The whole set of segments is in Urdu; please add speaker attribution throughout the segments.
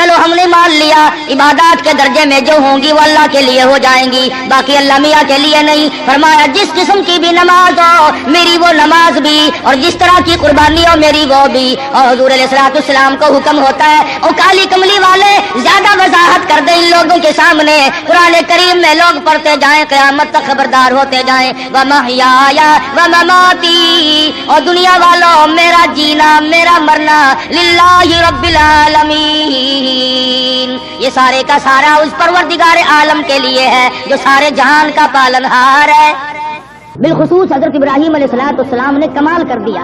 Speaker 1: چلو ہم نے مان لیا عبادات کے درجے میں جو ہوں گی وہ اللہ کے لیے ہو جائیں گی، باقی اللہ میاں کے لیے نہیں۔ فرمایا جس قسم کی بھی نماز ہو میری وہ نماز بھی، اور جس طرح کی قربانی ہو میری وہ بھی۔ اور حضور علیہ الصلوۃ والسلام کو حکم ہوتا ہے اور کالی کملی والے زیادہ وضاحت کر دیں ان لوگوں کے سامنے، قرآن کریم میں لوگ پڑھتے جائیں قیامت تک خبردار ہوتے جائیں۔ وَمَحْيَايَ وَمَمَاتِي، اور دنیا والوں میرا جینا میرا مرنا للہ رب العالمین، یہ سارے کا سارا اس پروردگار عالم کے لیے ہے جو سارے جہان کا پالنہار ہے۔ بالخصوص حضرت ابراہیم علیہ السلام نے کمال کر دیا،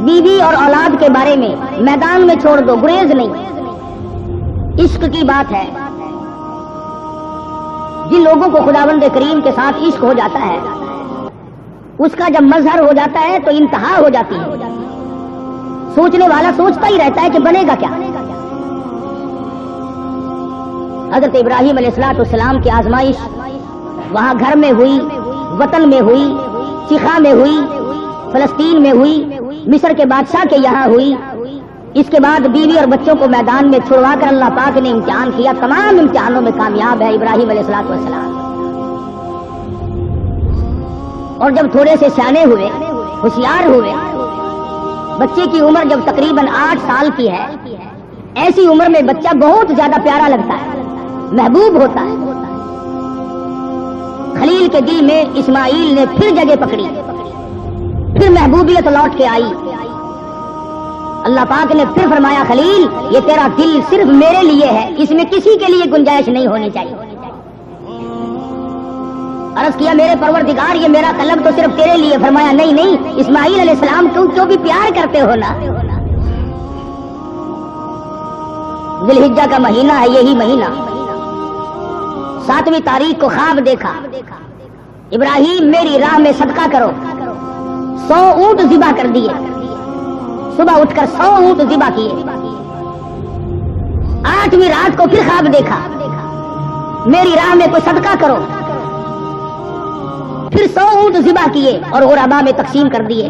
Speaker 1: بیوی اور اولاد کے بارے میں میدان میں چھوڑ دو، گریز نہیں، عشق کی بات ہے۔ جن لوگوں کو خداوند کریم کے ساتھ عشق ہو جاتا ہے اس کا جب مظہر ہو جاتا ہے تو انتہا ہو جاتی ہے، سوچنے والا سوچتا ہی رہتا ہے کہ بنے گا کیا۔ حضرت ابراہیم علیہ السلام کی آزمائش وہاں گھر میں ہوئی، وطن میں ہوئی، چیخا میں ہوئی، فلسطین میں ہوئی، مصر کے بادشاہ کے یہاں ہوئی، اس کے بعد بیوی اور بچوں کو میدان میں چھڑوا کر اللہ پاک نے امتحان کیا، تمام امتحانوں میں کامیاب ہے ابراہیم علیہ السلام۔ اور جب تھوڑے سے سیانے ہوئے، ہوشیار ہوئے، بچے کی عمر جب تقریباً 8 سال کی ہے، ایسی عمر میں بچہ بہت زیادہ پیارا لگتا ہے، محبوب ہوتا ہے۔ خلیل کے دل میں اسماعیل نے پھر جگہ پکڑی، پھر محبوبیت لوٹ کے آئی۔ اللہ پاک نے پھر فرمایا خلیل یہ تیرا دل صرف میرے لیے ہے، اس میں کسی کے لیے گنجائش نہیں ہونی چاہیے۔ عرض کیا میرے پروردگار یہ میرا طلب تو صرف تیرے لیے، فرمایا نہیں نہیں اسماعیل علیہ السلام تم جو بھی پیار کرتے ہو نا، ذی الحجہ کا مہینہ ہے، یہی مہینہ 7ویں تاریخ کو خواب دیکھا، ابراہیم میری راہ میں صدقہ کرو، 100 اونٹ ذبح کر دیے، صبح اٹھ کر 100 اونٹ ذبح کیے۔ 8ویں رات کو پھر خواب دیکھا میری راہ میں کوئی صدقہ کرو، پھر 100 اونٹ ذبح کیے اور غربا میں تقسیم کر دیے۔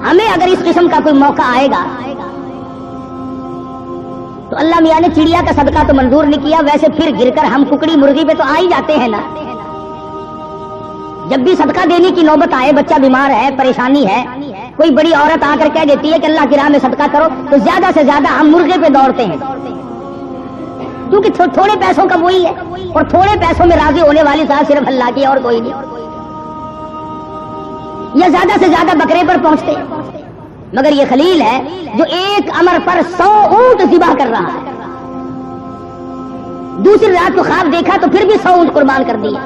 Speaker 1: ہمیں اگر اس قسم کا کوئی موقع آئے گا تو اللہ میاں نے چڑیا کا صدقہ تو منظور نہیں کیا، ویسے پھر گر کر ہم ککڑی مرغی پہ تو آ ہی جاتے ہیں نا۔ جب بھی صدقہ دینے کی نوبت آئے، بچہ بیمار ہے، پریشانی ہے، کوئی بڑی عورت آ کر کہہ دیتی ہے کہ اللہ کی راہ میں صدقہ کرو، تو زیادہ سے زیادہ ہم مرغے پہ دوڑتے ہیں، کیونکہ تھوڑے پیسوں کا وہی ہے، اور تھوڑے پیسوں میں راضی ہونے والی ذات صرف اللہ کی اور کوئی نہیں، یا زیادہ سے زیادہ بکرے پر پہنچتے ہیں۔ مگر یہ خلیل ہے جو ایک امر پر 100 اونٹ ذبح کر رہا ہے۔ دوسری رات کو خواب دیکھا تو پھر بھی 100 اونٹ قربان کر دیا۔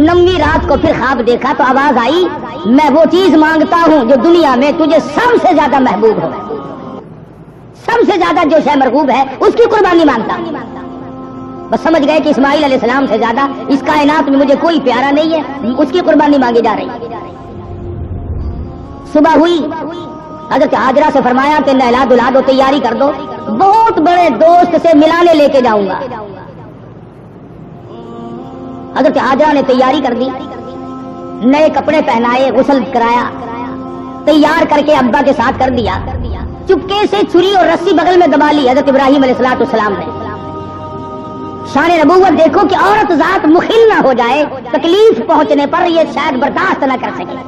Speaker 1: 9ویں رات کو پھر خواب دیکھا تو آواز آئی میں وہ چیز مانگتا ہوں جو دنیا میں تجھے سب سے زیادہ محبوب ہو، سب سے زیادہ جو شے مرغوب ہے اس کی قربانی مانگتا ہوں۔ بس سمجھ گئے کہ اسماعیل علیہ السلام سے زیادہ اس کائنات میں مجھے کوئی پیارا نہیں ہے، اس کی قربانی مانگی جا رہی۔ صبح ہوئی، حضرت حاجرہ سے فرمایا کہ نہلا دھلا دو، تیاری کر دو، بہت بڑے دوست سے ملانے لے کے جاؤں گا۔ حضرت حاجرہ نے تیاری کر دی، نئے کپڑے پہنائے، غسل کرایا، تیار کر کے ابا کے ساتھ کر دیا۔ چپکے سے چھری اور رسی بغل میں دبا لی حضرت ابراہیم علیہ السلام نے۔ شان نبوت دیکھو کہ عورت ذات مخل نہ ہو جائے، تکلیف پہنچنے پر یہ شاید برداشت نہ کر سکے۔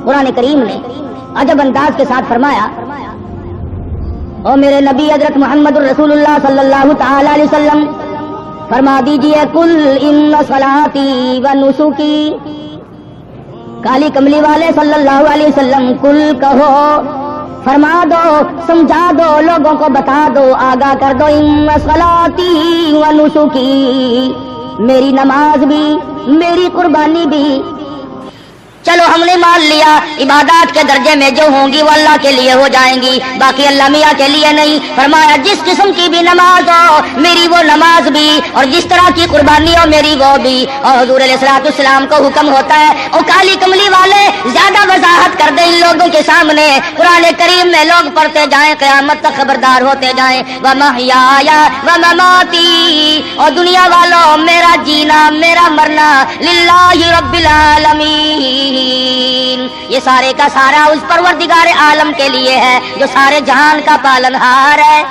Speaker 1: قرآن کریم نے عجب انداز کے ساتھ فرمایا او میرے نبی حضرت محمد الرسول اللہ صلی اللہ تعالی علیہ وسلم فرما دیجئے کل ان صلاتی و نسکی، کالی کملی والے صلی اللہ علیہ وسلم کل کہو، فرما دو، سمجھا دو، لوگوں کو بتا دو، آگاہ کر دو، ان صلاتی و نسکی، میری نماز بھی میری قربانی بھی۔ چلو ہم نے مان لیا عبادات کے درجے میں جو ہوں گی وہ اللہ کے لیے ہو جائیں گی، باقی اللہ میاں کے لیے نہیں۔ فرمایا جس قسم کی بھی نماز ہو میری وہ نماز بھی، اور جس طرح کی قربانی ہو میری وہ بھی۔ اور حضور علیہ الصلوۃ والسلام کو حکم ہوتا ہے اور کالی کملی والے زیادہ وضاحت کر دیں ان لوگوں کے سامنے، قرآن کریم میں لوگ پڑھتے جائیں قیامت تک خبردار ہوتے جائیں۔ وَمَحْيَايَ وَمَمَاتِي، اور دنیا والوں میرا جینا میرا مرنا للہ رب العالمین، یہ سارے کا سارا اس پروردگار عالم کے لیے ہے جو سارے جہان کا پالنہار ہے۔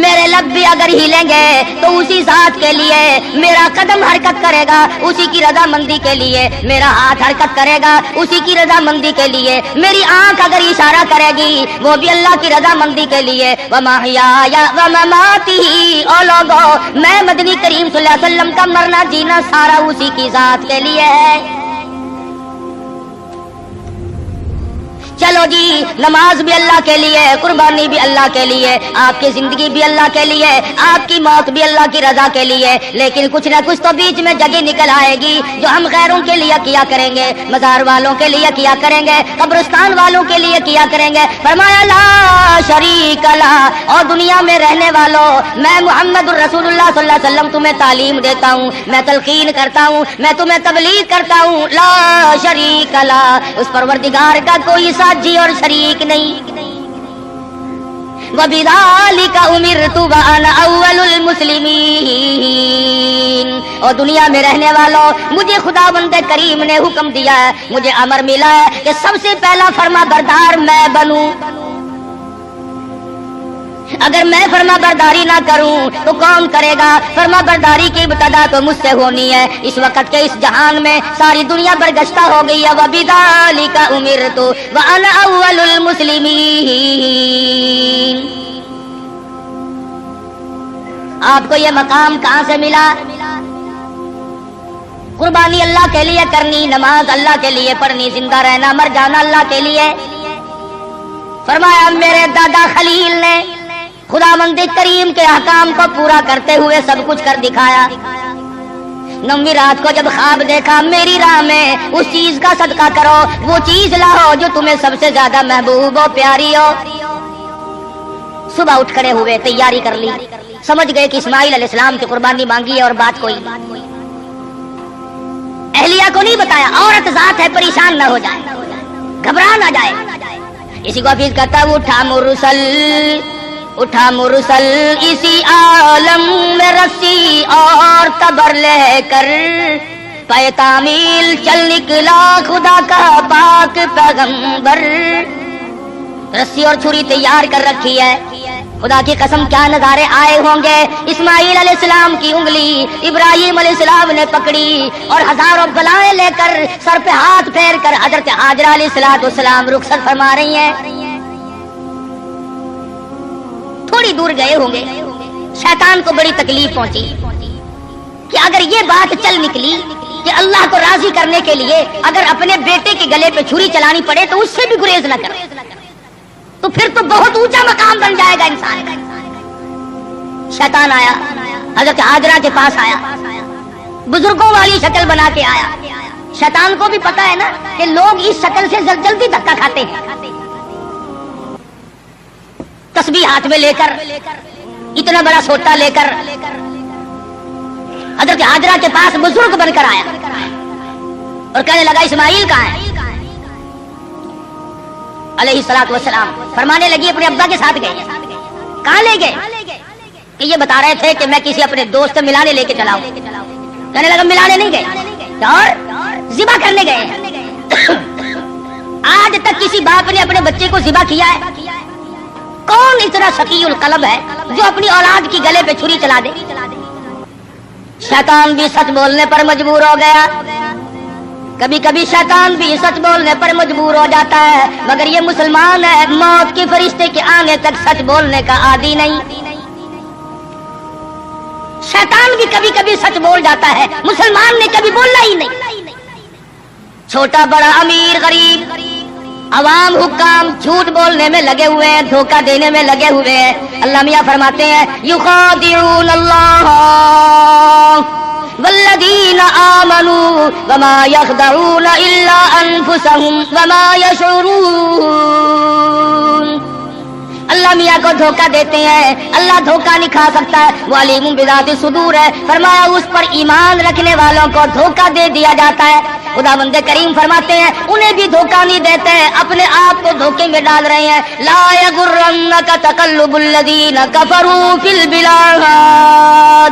Speaker 1: میرے لب بھی اگر ہلیں گے تو اسی ذات کے لیے، میرا قدم حرکت کرے گا اسی کی رضامندی کے لیے، میرا ہاتھ حرکت کرے گا اسی کی رضامندی کے لیے، میری آنکھ اگر اشارہ کرے گی وہ بھی اللہ کی رضامندی کے لیے۔ وَمَحْيَايَ وَمَمَاتِهِ، او لوگو میں مدنی کریم صلی اللہ علیہ وسلم کا مرنا جینا سارا اسی کی ذات کے لیے ہے۔ چلو جی، نماز بھی اللہ کے لیے، قربانی بھی اللہ کے لیے، آپ کی زندگی بھی اللہ کے لیے، آپ کی موت بھی اللہ کی رضا کے لیے، لیکن کچھ نہ کچھ تو بیچ میں جگہ نکل آئے گی جو ہم غیروں کے لیے کیا کریں گے، مزار والوں کے لیے کیا کریں گے، قبرستان والوں کے لیے کیا کریں گے۔ فرمایا لا شریک لہ، اور دنیا میں رہنے والوں میں محمد الرسول اللہ صلی اللہ علیہ وسلم تمہیں تعلیم دیتا ہوں، میں تلقین کرتا ہوں، میں تمہیں تبلیغ کرتا ہوں، لا شریک لہ، اس پروردگار کا کوئی ساجی اور شریک نہیں۔ وَبِذَلِكَ أُمِرْتُ وَأَنَا أَوَّلُ الْمُسْلِمِينَ، اور دنیا میں رہنے والوں مجھے خداوند کریم نے حکم دیا ہے، مجھے امر ملا ہے کہ سب سے پہلا فرما بردار میں بنوں۔ اگر میں فرما برداری نہ کروں تو کون کرے گا؟ فرما برداری کی ابتدا تو مجھ سے ہونی ہے۔ اس وقت کے اس جہان میں ساری دنیا برگشتہ ہو گئی ہے۔ وَبِذَلِكَ أُمِرْتُ وَأَنَا أَوَّلُ الْمُسْلِمِينَ۔ آپ کو یہ مقام کہاں سے ملا؟ قربانی اللہ کے لیے کرنی، نماز اللہ کے لیے پڑھنی، زندہ رہنا مر جانا اللہ کے لیے۔ فرمایا میرے دادا خلیل نے خداوند کریم کے احکام کو پورا کرتے ہوئے سب کچھ کر دکھایا۔ 9ویں رات کو جب خواب دیکھا، میری راہ میں اس چیز کا صدقہ کرو، وہ چیز لاؤ جو تمہیں سب سے زیادہ محبوب ہو، پیاری ہو۔ صبح اٹھ کھڑے ہوئے، تیاری کر لی، سمجھ گئے کہ اسماعیل علیہ السلام کی قربانی مانگی ہے اور بات کوئی۔ اہلیہ کو نہیں بتایا، عورت ذات ہے، پریشان نہ ہو جائے، گھبرا نہ جائے۔ اسی کو حفیظ کرتا ہے، اٹھا مرسل اسی عالم میں رسی اور تبر لے کر، پے تعمیل چل نکلا خدا کا پاک پیغمبر۔ رسی اور چھری تیار کر رکھی ہے، خدا کی قسم کیا نظارے آئے ہوں گے۔ اسماعیل علیہ السلام کی انگلی ابراہیم علیہ السلام نے پکڑی اور ہزاروں بلائیں لے کر سر پہ ہاتھ پھیر کر حضرت ہاجرہ علیہ السلام رخصت فرما رہی ہیں۔ تھوڑی دور گئے ہوں گے، شیطان کو بڑی تکلیف پہنچی کہ اگر یہ بات چل نکلی کہ اللہ کو راضی کرنے کے لیے اگر اپنے بیٹے کے گلے پہ چھری چلانی پڑے تو اس سے بھی گریز نہ کرے، تو پھر تو بہت اونچا مقام بن جائے گا انسان کا۔ شیطان آیا، حضرت ہاجرہ کے پاس آیا، بزرگوں والی شکل بنا کے آیا۔ شیطان کو بھی پتا ہے نا کہ لوگ اس شکل سے جلدی دھکا کھاتے ہیں۔ تسبیح ہاتھ میں لے کر، اتنا بڑا سوٹا لے کر حضرت ہاجرہ کے پاس بزرگ بن کر آیا اور کہنے لگا اسماعیل کہاں ہے؟ علیہ الصلوۃ والسلام فرمانے لگی اپنے ابا کے ساتھ گئے۔ کہاں لے گئے؟ کہ یہ بتا رہے تھے کہ میں کسی اپنے دوست ملانے لے کے چلا ہوں۔ کہنے لگا ملانے نہیں گئے اور ذبح کرنے گئے ہیں۔ آج تک کسی باپ نے اپنے بچے کو ذبح کیا ہے؟ کون اتنا شقی القلب ہے جو اپنی اولاد کی گلے پہ چھری چلا دے؟ شیطان بھی سچ بولنے پر مجبور ہو گیا، کبھی کبھی شیطان بھی سچ بولنے پر مجبور ہو جاتا ہے، مگر یہ مسلمان ہے، موت کے فرشتے کے آنے تک سچ بولنے کا عادی نہیں۔ شیطان بھی کبھی کبھی سچ بول جاتا ہے، مسلمان نے کبھی بولنا ہی نہیں۔ چھوٹا بڑا امیر غریب عوام حکام جھوٹ بولنے میں لگے ہوئے ہیں، دھوکہ دینے میں لگے ہوئے ہیں۔ اللہ میاں فرماتے ہیں یخادعون اللہ والذین آمنوا وما یخدعون الا انفسهم وما یشعرون۔ اللہ میاں کو دھوکہ دیتے ہیں، اللہ دھوکہ نہیں کھا سکتا ہے، وہ علیم بذات الصدور ہے۔ فرمایا اس پر ایمان رکھنے والوں کو دھوکہ دے دیا جاتا ہے۔ خداوند کریم فرماتے ہیں انہیں بھی دھوکہ نہیں دیتے ہیں، اپنے آپ کو دھوکے میں ڈال رہے ہیں۔ لا یغرنک تقلب الذین کفروا فی البلاد۔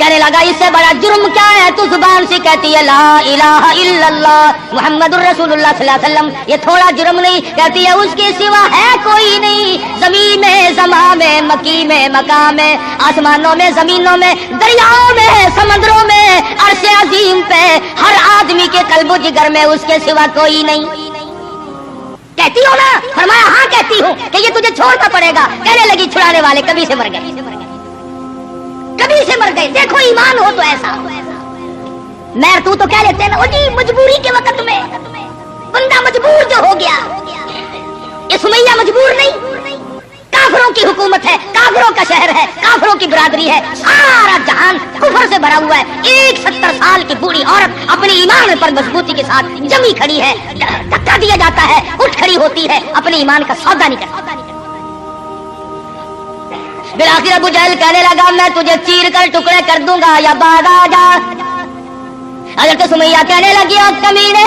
Speaker 1: کہنے لگا اس سے بڑا جرم کیا ہے؟ تو زبان سے کہتی ہے لا الہ الا اللہ محمد الرسول اللہ صلی اللہ علیہ وسلم، یہ تھوڑا جرم نہیں؟ کہتی ہے اس کے سوا ہے کوئی نہیں، زمین میں، زمان میں، مکی میں، مکان میں، آسمانوں میں، زمینوں میں، دریاؤں میں، سمندروں میں، عرش عظیم پہ، ہر آدمی کے قلب و جگر میں اس کے سوا کوئی نہیں۔ کہتی ہو نا؟ فرمایا ہاں کہتی ہوں کہ یہ تجھے چھوڑنا پڑے گا۔ کہنے لگی چھڑانے والے کبھی سے مر گئے، کبھی سے مر گئے، دیکھو ایمان ہو تو ایسا۔ میں تو کہہ لیتے ہیں نا جی مجبوری کے وقت میں بندہ مجبور جو ہو گیا، یہ سمیہ مجبور نہیں، کافروں کی حکومت ہے، کافروں کا شہر ہے، کافروں کی برادری ہے، سارا جہان کفر سے بھرا ہوا ہے، ایک 70 سال کی بوڑھی عورت اپنے ایمان پر مضبوطی کے ساتھ جمی کھڑی ہے، دھکا دیا جاتا ہے اٹھ کھڑی ہوتی ہے، اپنے ایمان کا سودا نہیں کرتی۔ بالآخر ابو جہل کہنے لگا میں تجھے چیر کر ٹکڑے کر دوں گا یا بعد آ جا۔ حضرت سمیہ کہنے لگی کمینے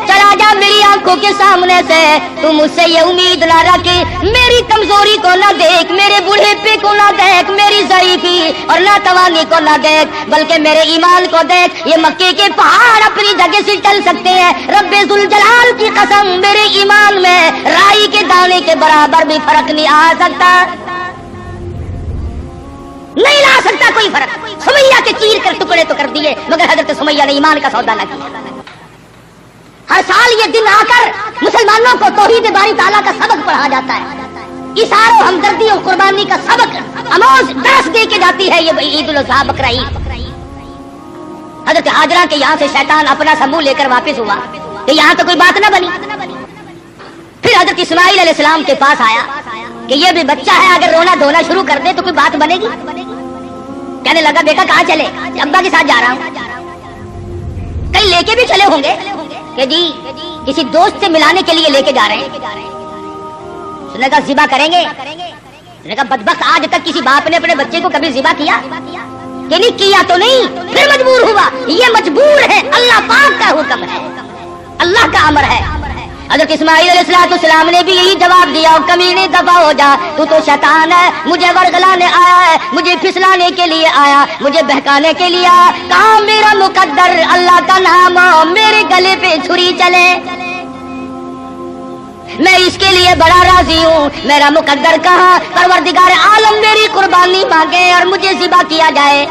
Speaker 1: چلا جا میری آنکھوں کے سامنے سے، تم مجھ سے یہ امید نہ رکھ، میری کمزوری کو نہ دیکھ، میرے بوڑھے کو نہ دیکھ، میری ضعیفی اور ناتوانی کو نہ دیکھ، بلکہ میرے ایمان کو دیکھ۔ یہ مکے کے پہاڑ اپنی جگہ سے چل سکتے ہیں، رب ذوالجلال کی قسم میرے ایمان میں رائی کے دانے کے برابر بھی فرق نہیں آ سکتا، نہیں لا سکتا کوئی فرق۔ سمیہ کے چیر کر ٹکڑے تو کر دیے، مگر حضرت سمیہ نے ایمان کا سودا نہ کیا۔ ہر سال یہ دن آ کر مسلمانوں کو توحید باری تعالیٰ کا سبق پڑھا جاتا ہے، ایثار و ہمدردی اور قربانی کا سبق آموز درس دے کے جاتی ہے یہ عید الاضحیٰ بقرہ عید۔ حضرت حاجرہ کے یہاں سے شیطان اپنا سا منہ لے کر واپس ہوا کہ یہاں تو کوئی بات نہ بنی۔ پھر حضرت اسماعیل علیہ السلام کے پاس آیا کہ یہ بھی بچہ ہے، اگر رونا دھونا شروع کر دے تو کوئی بات بنے گی؟ کہنے لگا بیٹا کہاں چلے؟ ابا کے ساتھ جا رہا ہوں۔ کئی لے کے بھی چلے ہوں گے کہ جی کسی دوست سے ملانے کے لیے لے کے جا رہے ہیں۔ اس نے کہا ذبح کریں گے؟ اس نے کہا بدبخت آج تک کسی باپ نے اپنے بچے کو کبھی ذبح کیا کہ نہیں کیا؟ تو نہیں، پھر مجبور ہوا۔ یہ مجبور ہے، اللہ پاک کا حکم ہے، اللہ کا امر ہے۔ حضرت اسماعیل علیہ السلام نے بھی یہی جواب دیا کمینے دفع ہو جا، تو شیطان ہے، مجھے ورگلانے آیا ہے، مجھے پھسلانے کے لیے آیا، مجھے بہکانے کے لیے آیا۔ کہاں میرا مقدر اللہ کا نام میرے گلے پہ چھری چلے، میں اس کے لیے بڑا راضی ہوں۔ میرا مقدر کہاں؟ پروردگار عالم میری قربانی مانگے اور مجھے ذبح کیا جائے۔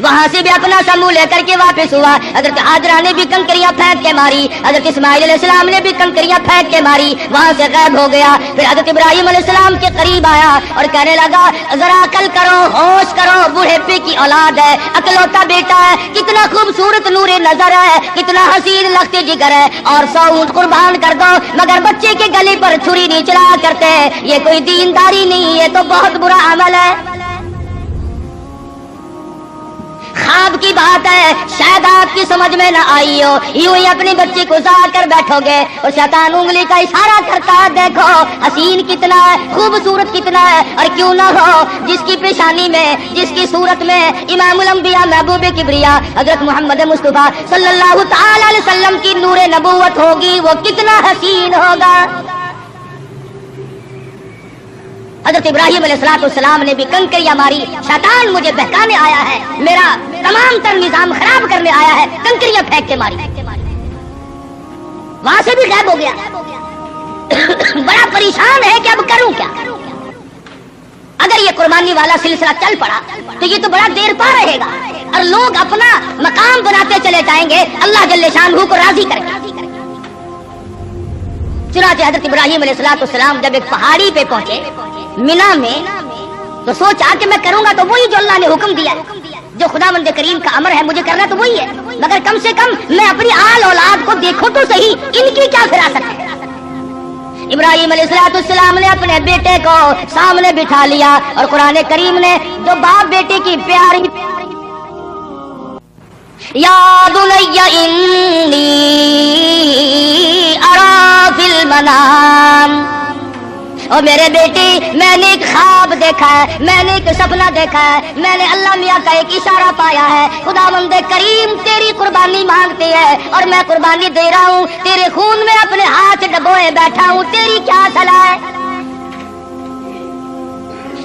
Speaker 1: وہاں سے بھی اپنا سمو لے کر کے واپس ہوا۔ حضرت حاجرہ نے بھی کنکریاں پھینک کے ماری، حضرت اسماعیل علیہ السلام نے بھی کنکریاں پھینک کے ماری، وہاں سے غائب ہو گیا۔ پھر حضرت ابراہیم علیہ السلام کے قریب آیا اور کہنے لگا ذرا عقل کرو، ہوش کرو، بوڑھے پے کی اولاد ہے، اکلوتا بیٹا ہے، کتنا خوبصورت نور نظر ہے، کتنا حسین لخت جگر ہے، اور 100 اونٹ قربان کر دو، مگر بچے کے گلے پر چھری نہیں چلا کرتے، یہ کوئی دینداری نہیں، یہ تو بہت برا عمل ہے۔ خواب کی بات ہے، شاید آپ کی سمجھ میں نہ آئی ہو، یوں ہی اپنی بچی کو ساتھ کر بیٹھو گے اور شیطان انگلی کا اشارہ کرتا ہے، دیکھو حسین کتنا ہے، خوبصورت کتنا ہے، اور کیوں نہ ہو جس کی پیشانی میں، جس کی صورت میں امام الانبیاء محبوب کبریا حضرت محمد مصطفیٰ صلی اللہ تعالی علیہ وسلم کی نور نبوت ہوگی، وہ کتنا حسین ہوگا۔ حضرت ابراہیم علیہ السلام نے بھی کنکریاں ماری، شیطان مجھے بہکانے آیا ہے، میرا تمام تر نظام خراب کرنے آیا ہے، کنکریاں پھینک کے ماری، وہاں سے بھی غائب ہو گیا۔ بڑا پریشان ہے کہ اب کروں کیا؟ اگر یہ قربانی والا سلسلہ چل پڑا تو یہ تو بڑا دیر پا رہے گا، اور لوگ اپنا مقام بناتے چلے جائیں گے، اللہ جل شانہ کو راضی کریں گے۔ چنانچہ حضرت ابراہیم علیہ السلام جب ایک پہاڑی پہ پہنچے مینا میں، تو سوچا کہ میں کروں گا تو وہی جو اللہ نے حکم دیا ہے، جو خداوند کریم کا امر ہے مجھے کرنا تو وہی ہے، مگر کم سے کم میں اپنی آل اولاد کو دیکھوں تو صحیح، ان کی کیا فراست ہے۔ ابراہیم علیہ السلام نے اپنے بیٹے کو سامنے بٹھا لیا، اور قرآن کریم نے جو باپ بیٹے کی پیاری یا بنی انی ارا فی المنام، اور میرے بیٹی میں نے ایک خواب دیکھا ہے، میں نے ایک سپنا دیکھا ہے، میں نے اللہ میاں کا ایک اشارہ پایا ہے، خداوند کریم تیری قربانی مانگتی ہے اور میں قربانی دے رہا ہوں، تیرے خون میں اپنے ہاتھ ڈبوئے بیٹھا ہوں، تیری کیا صلاح ہے؟